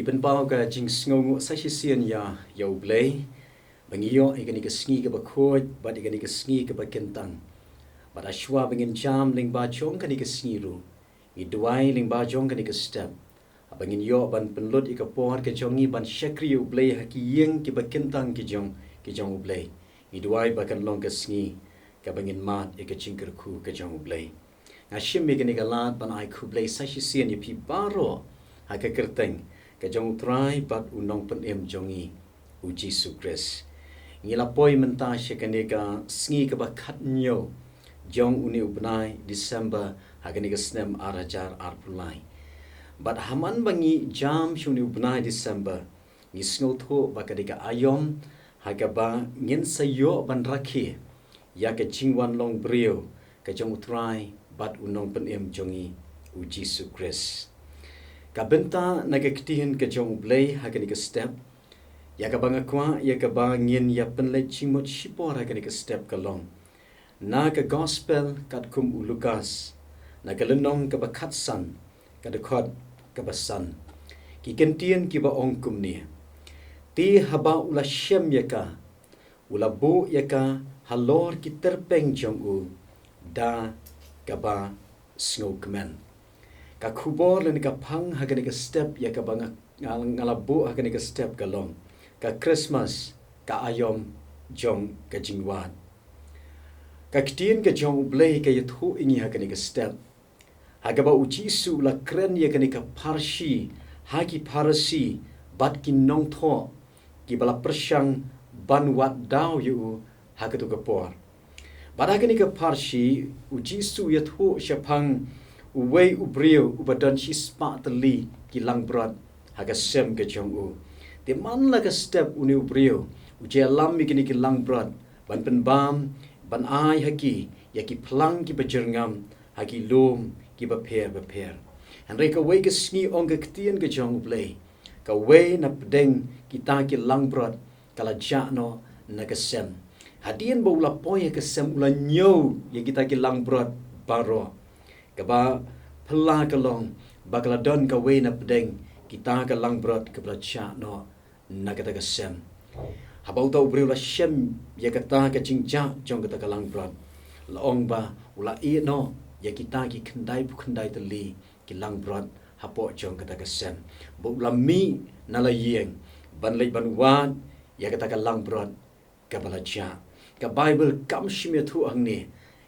Iban bao ka jing sngongo sa sisian ya U Blei bangiyo ikani ka sngi ka bakod bat ikani ka sngi ka bakentang bat ashwa bangin jam ling ba jong kani ka sngi ru iduai ling ba jong kani ka step abangin yo ban penlut ika por ka jongi ban shakri U Blei haki yeng ki bakentang ki jong U Blei iduai bakan long ka sngi ka bangin mat ika jingker ku ka jong U Blei ngashim ikani ka lat ban ai ku Blei sa sisian ya pi baro haka kyrteng ka jong try bat unong penem jongi U Jisu Khrist ngilapoi menta syakani ka sngi ka bakat nyo jong uni ubnai December hagani ka snem arajar arpulai bat haman bangi jam shuni ubnai December ni snotho bakadi ka ayom haga ba ngin sayo ban rakhi ya ka jingwan long brio ka jong try bat unong penem jongi U Jisu Khrist ka benta na Ka Ktien ka jong Blei hagani ka step ya ka banga kwa ya ka bangin ya penle chimot shipor hagani ka step ka long na ka gospel kat kum u Loukas na ka lenong ka bakat san ka dekot ka basan ki kentien ki ba ong kum ni ti haba ula shem ya ka ula bu ya ka halor ki terpeng jong u da ka ba snokmen ka kubor le ka phang hagani ka step ya ka banga ngalabu hagani ka step ka long ka Christmas ka ayom jong ka jingwan Ka Ktien ka jong Blei ka yathu ingi hagani ka step hagaba U Jisu la kren ya kani ka parshi hagi parasi bat ki nong tho ki bala persyang ban wat daw yu hagatu ka por badagani ka parshi U Jisu yathu syapang uwei ubrio ubadan si spa teli ki langbrad haga sem ke jong u te manla ka step uni ubrio uje lam mikini ki langbrad ban penbam ban ai haki ya ki plang ki bajerngam haki lom ki baper and reka wei ka sngi ong Ka Ktien ka jong Blei ka wei na pedeng kita ki langbrad kala jano na ka sem hadien bo ula poy ka sem ula nyo ya kita ki langbrad baro kaba pela kalong bakala don ka we na pedeng kita ka langbrot ka blacha no na kata ka sem habau tau brila shem ya kata ka jingja jong kata ka langbrot laong ba ula i no ya kita ki khandai teli ki langbrot hapo jong kata ka sem bo ula mi na la yeng ban le ban wan ya kata ka langbrot ka blacha ka bible kam shime thu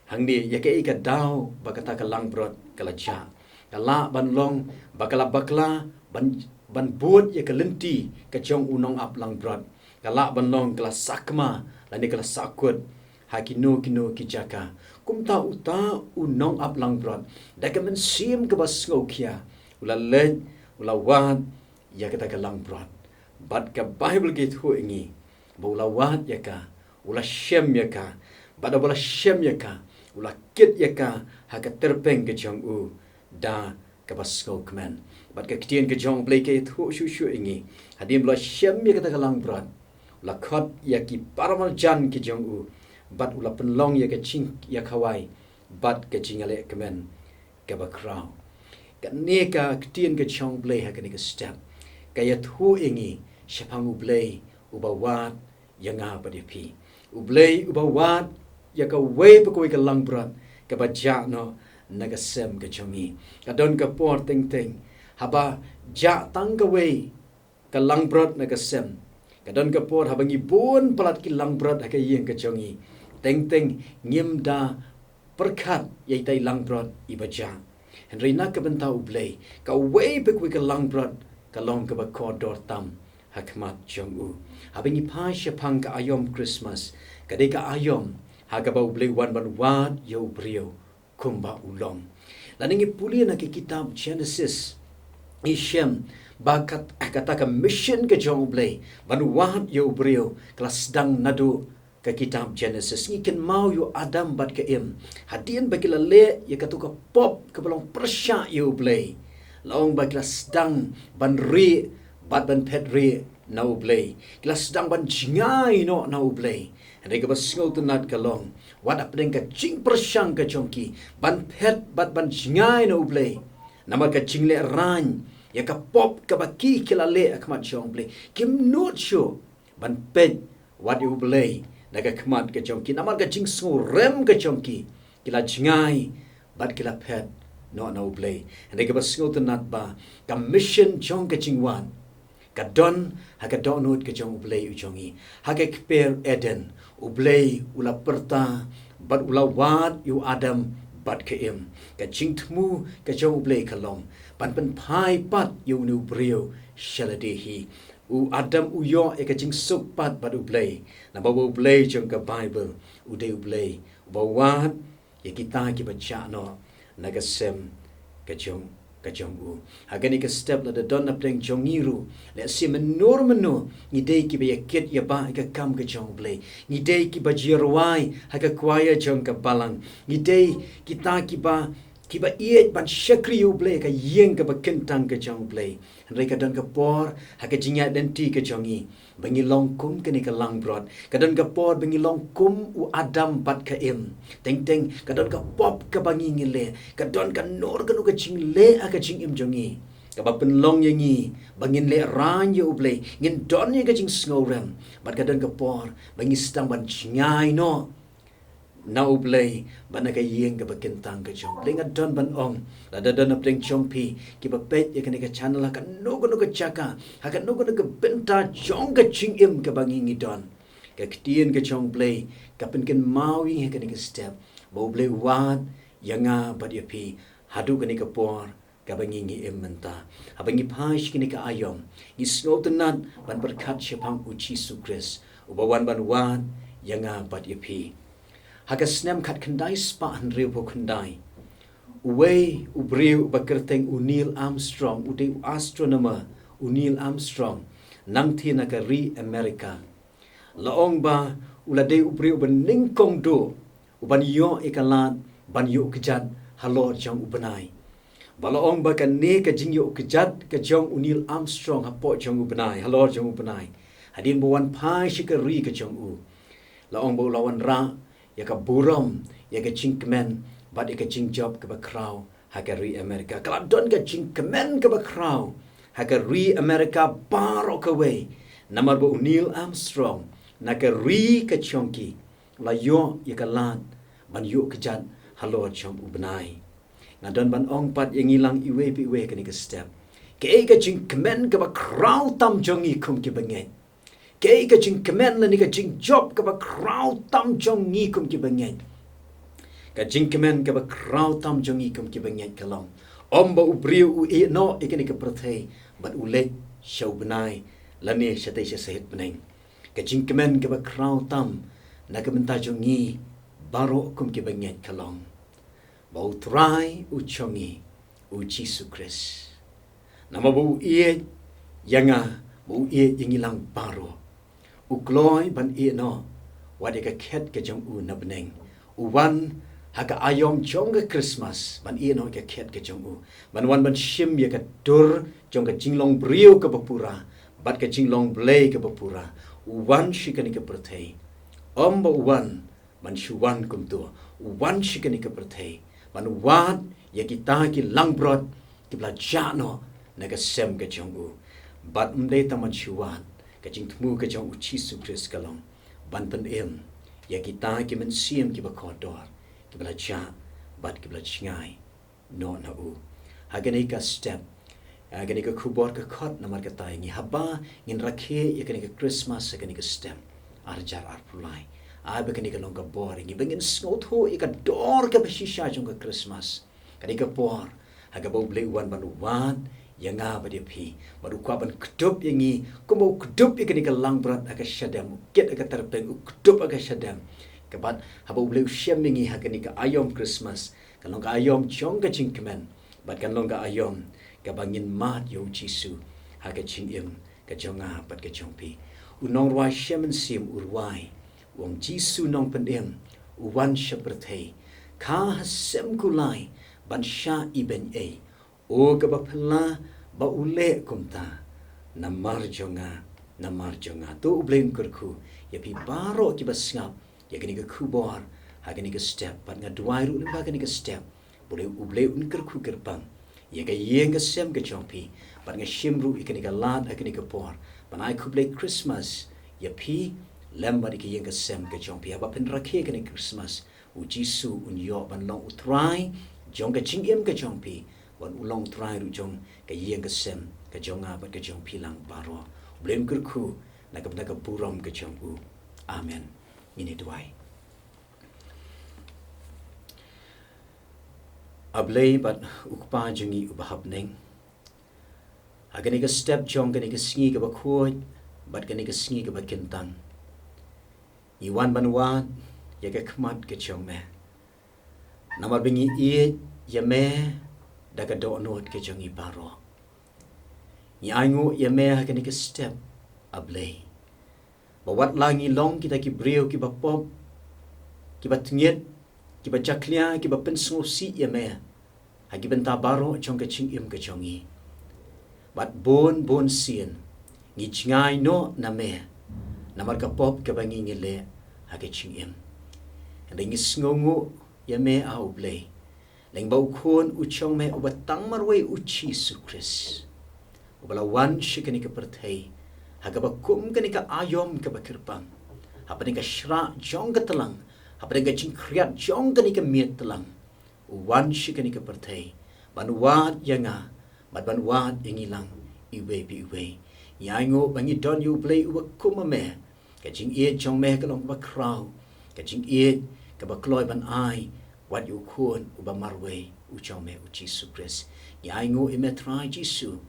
hangni ya ka daw bakata ka langbrot kalaja kala ban long bakala ban buat ya ka lenti ka jong unong ap langbrot kala ban long kala sakma lani kala sakut hakino kino kijaka kumta uta unong ap langbrot da ka mynsiem ka basngokia ula len ula wat ya ka langbrot bat ka bible gate hu ingi bo ula wat ya ka ula shem ya ka bada bola shem ya ka ula kit ya ka haka terpeng ke jong u da ka basko kmen bat Ka Ktien ke jong Blei ke thu shu ingi hadim la shem ya ka lang brat ula khot ya ki paramal jan ke jong u bat ula penlong ya ka ching ya khawai bat ke jingale kmen ka ba kraw ka ne Ka Ktien ke jong Blei haka ni ka step ka ya thu ingi shapang U Blei ubawat yanga padipi U Blei ubawat ya ka wei pa ka langbrat ka baja no nagasem ka jongi ka don ka por ting haba ja tang ka wei ka langbrat nagasem ka don ka por haba ngibun palat ki langbrat ka yeng ka jongi ting ngim da perkat yai tai langbrat ibaja henry nak ka benta U Blei ka wei pa ka langbrat ka long ka ba kodor tam hakmat jong u haba ngi pa syapang ka ayom Christmas ka de ka ayom hagaba U Blei wan ban wat yo brio kumba ulong laningi puli na ki kitab Genesis ishem bakat kata ka mission ke jong U Blei ban wat yo brio kelas dang nadu ka kitab Genesis ngiken mau yo Adam bat ke im hadien bagila le ya katuka pop ke belong persya yo U Blei laong ba kelas dang ban ri bat ban pet ri na U Blei kelas dang ban jingai no na U Blei Rega basngau tunat kalong wad apdeng ka jing persyang ka jongki ban pet bat ban jingai na U Blei nama ka jingle ran ya ka pop ka baki kilale akmat jong blei kim not sure ban pet what U Blei naga kmat ka jong ki namar ka jing so rem ka jong ki kila jingai bat kila pet no na U Blei and ka basngo tanat ba ka mission jong ka jingwan ka don ha ka donut ka jong U Blei u jongi ha ka kper eden U Blei ula perta bat ula wat yu adam bat ka im ka jingthmu ka jong U Blei kalom pan pen pai pat yu nu brio shaladehi u adam u yo e ka jing suk pat bat U Blei na ba U Blei jong ka bible u de U Blei ba wat ye kita ki baca no naga sem ka jong u hagani ka step la da don na pleng jongiru le sim menor ni dei ki ba ket ya ba ka kam ka jong Blei ni dei ki ba jirwai ha ka kwaya jong ka balang ni dei kita ki ba iet ban shakri U Blei ka yeng ka ba kentang ka jong Blei Henry ka don ka por ha ka jinga denti ka jongi bangi long kum ka ni ka lang brod ka don ka por bangi long kum u adam bat ka im teng ka don ka pop ka bangi ngile ka don ka nor ka nu ka jing le a ka jing im jongi ka ba pen long yangi bangin le ran U Blei ngin don ye ka jing snowrem bat ka don ka por bangi stang ban jingai no na U Blei bana ka yeng ka bakentang ka jong lenga don ban ong la da don apling chong pi ki ba pet ye ka ni ka channel ka no ka chaka ha ka no ka benta jong ka ching im ka bangi ngi don Ka Ktien ka jong Blei ka pen ken mawi he ka ni ka step ba U Blei wat yanga bat ye pi hadu ka ni ka por ka bangi ngi im menta ha bangi paish ki ni ka ayom ni snotenat ban berkat syapang U Jisu Khrist u ba wan ban wat yanga bat ye pi Haka snem kat kendai spa hanriu po kendai. Uwei ubriu ba kyrteng u Neil Armstrong u de astronomer u Neil Armstrong nang thi na ka ri America. Laong ba ula de ubriu ba ningkong do u ban yo ikalat ban yo kejat halor jong u benai. Balaong ba ka ne ka jing yo kejat ka jong u Neil Armstrong hapo jong u benai halor jong u benai. Hadin buwan pai shikari ka jong u. Laong ba ulawan ra ya ka buram ya ka jingkemen bat ya ka jingjob ka ba kraw ha ka ri America kala don ka jingkemen ka ba kraw ha ka ri America baro ka we namar ba Neil Armstrong na ka ri ka chonki la yo ya ka lat ban yo ka jat halo chong ubnai na don ban ong pat yang ilang iwei pi we ka ni ka step ka jingkemen ka ba kraw tam jongi kum ki bangen Kay ka jing kemen la ni ka jing job ka ba crowd tam jong ngi kum ki bangen. Ka jing kemen ka ba crowd tam jong ngi kum ki bangen kalong. Om ba ubriu u e no ikani ka prothe but u let show benai la ni shatay siya sahit beneng. Ka jing kemen ka ba crowd tam na ka menta jong ngi baro kum ki bangen kalong. Ba u try u chongi U Jisu Khrist. Nama ba u e yanga ba u e yang ilang baro. Ukloi ban e no wade ka ket ka jong u na beneng u wan ha ka ayom jong ka Christmas ban e no ka ket ka jong u ban wan ban shim ya ka dur jong ka jinglong brio ka bapura bat ka jinglong Blei ka bapura u wan shi ka ni ka perthei om ba u wan ban shu wan kum tu u wan shi ka ni ka perthei ban wat ya kita ki langbrot ki bla jano na ka sem ka jong u bat mdei taman shu wan ka jingthmu ka jong U Jisu Khrist kalong ban pen em ya kita ki mynsiem ki ba kodor ki bla cha bat ki bla chngai no na u hagani ka step hagani ka khubor ka khot namar ka tai ngi haba ngin rakhe ya kani ka Christmas hagani ka step arjar arpulai ai ba kani ka long ka bor ngi bengin snot ho ya ka dor ka bashisha jong ka Christmas kani ka por haga ba Blei wan ban wan yang apa dia pi baru kuaban kedup yangi kumo kedup ikani ka langbrat aka syadam ket aka terpeng kedup aka syadam kebat haba Blei syam yangi hakani ka ayom Christmas kalong ka ayom jong ka jingkemen bat kan long ka ayom ka bangin mat yo Jisu haka jingim ka jonga bat ka jongpi unong rwai syam sim urwai wong Jisu nong pendem uwan syaprethe ka hasem kulai ban sha iben e o ka ba phla ba ule kumta namar jonga to Blei kurku ya pi baro ki ba snap ya kini ka kubor ha kini ka step pat nga duai ru ba kini ka step boleh Blei kurku kerpang ya ka yeng ka sem ka jong pi ban nga shimru ikani ka lat akani ka por ban ai ku blei Christmas ya pi lemba di ka yeng ka sem ka jong pi aba pen rakhe kani Christmas U Jisu un yo ban long utrai jong ka jingim ka jong pi wan ulong trai ru jong ka yeng ka sem ka jong a ban ka jong pi lang baro blem kurku na ka buram ka jong u amen ini duai ablei bat ukpa jingi ubahap neng agani ka step jong gani ka sngi ka bakhoi bat gani ka sngi ka bakintang I wan ban wat ya ka khmat ka jong me namar bingi I ya me da ka do not ka jong I baro ni aingu ya me agani ka step ablei bawat langi long kita ki brio ki bapop ki batngiet ki bajaklia ki bapensu si ya me hagi benta baro jong ka jingim ka jongi bat bon sien ngi jingai no na me namar ka pop ka bangi ngile hagi jingim and ngi sngongu ya me au blei leng bau khon u chong me u batang marwe u Jisu Khrist u bala wan shikani ka perthei haga bakum kani ka ayom ka bakirpang hapani ka shra jong ka telang hapani ka jingkriat jong kani ka miet telang wan shikani ka perthei banwat yanga banwat yangilang iwei bi iwei yango bangi don U Blei u kumame ka jing e jong me ka long ba kraw ka jing e ka ba kloi ban ai wat yu khon u ba marwe u jong me u Jisu Khrist yango imetrai Jisu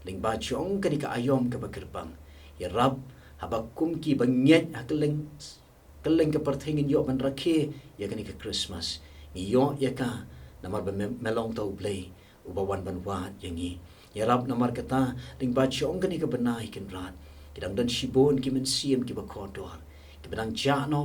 ling ba jong kani ka ayom ka bakirpang ya rab habakum ki bangyet hakeleng ka perthengin yo ban rakhe ya kani ka Christmas yo ya ka namar ba melong tau blei uba wan ban wat yangi ya rab namar kata ling ba chong kani ka banai kin rat kidang dan shibon ki mynsiem ki ba kodor ki badang jano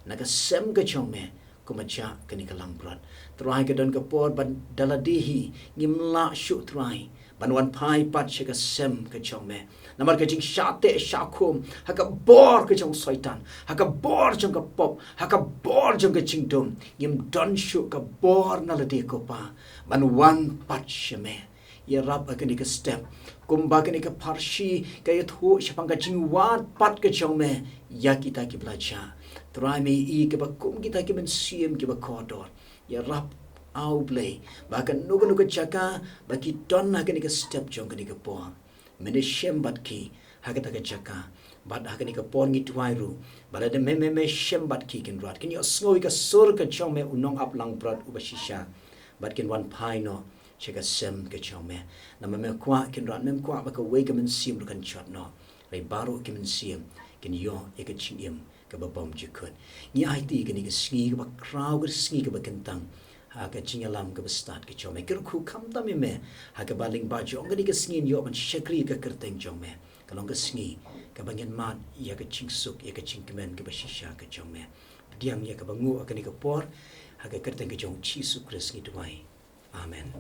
naga sem ka chong me kumacha kani ka langbrat trai ka dan ka por ban daladihi ngimla shu trai ban wan pai pat ka sem ka chong me namar ka jing shate shakum haka bor ka jong soitan haka bor jong ka pop haka bor jong ka chingdom ngim don shu ka bor nalade ko pa ban wan pat sheme ya rab akani ka step kumba kani ka parshi ka yathu shapang ka jing wat pat ka chong me ya kita ki belajar try me I ka ba kum kita ki mynsiem ki ba kodor ya rab au blei bahkan nuga jaga bagi donna kani ka step jong kani ka por mynsiem bat ki hakata ka jaga bat hakani ka por ngi twairu balade me shem bat ki kin rat kin yo snoi ka sur ka chong me unong up lang brat ubashisha bat kin wan pai no cheka sem ka chong me na me kwa kin rat mem kwa ba ka we ka mynsiem kan chat no rei baru ki mynsiem kin yo e ka chingim ka ba bom jikut ni IT kani ka sngi ka ba kraw ka sngi ka ba kentang haka jingalam ka start ka chome ker khu kham ta me haka baling ba jong ni ka sngi yo ban shakri ka kyrteng jong me kalong ka sngi ka bangen mat ya ka chingsuk ya ka chingmen ka ba shisha ka jong me diam ya ka bangu ka ni ka por haka kyrteng ka jong Jisu Khrist ni tuai amen